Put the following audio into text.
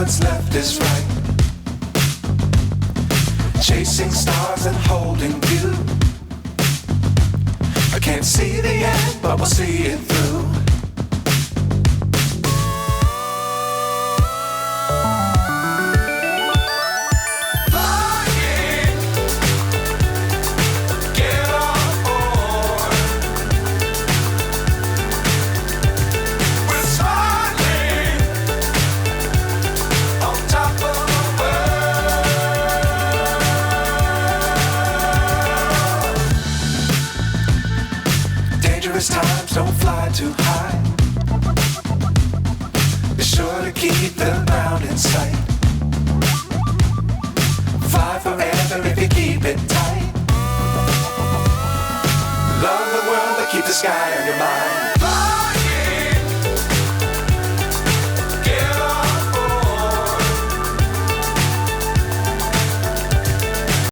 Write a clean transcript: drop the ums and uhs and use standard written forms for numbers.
what's left is right. Chasing stars and holding you. I can't see the end, but we'll see it through. Times don't fly too high. Be sure to keep the ground in sight. Fly forever if you keep it tight. Love the world, but keep the sky on your mind.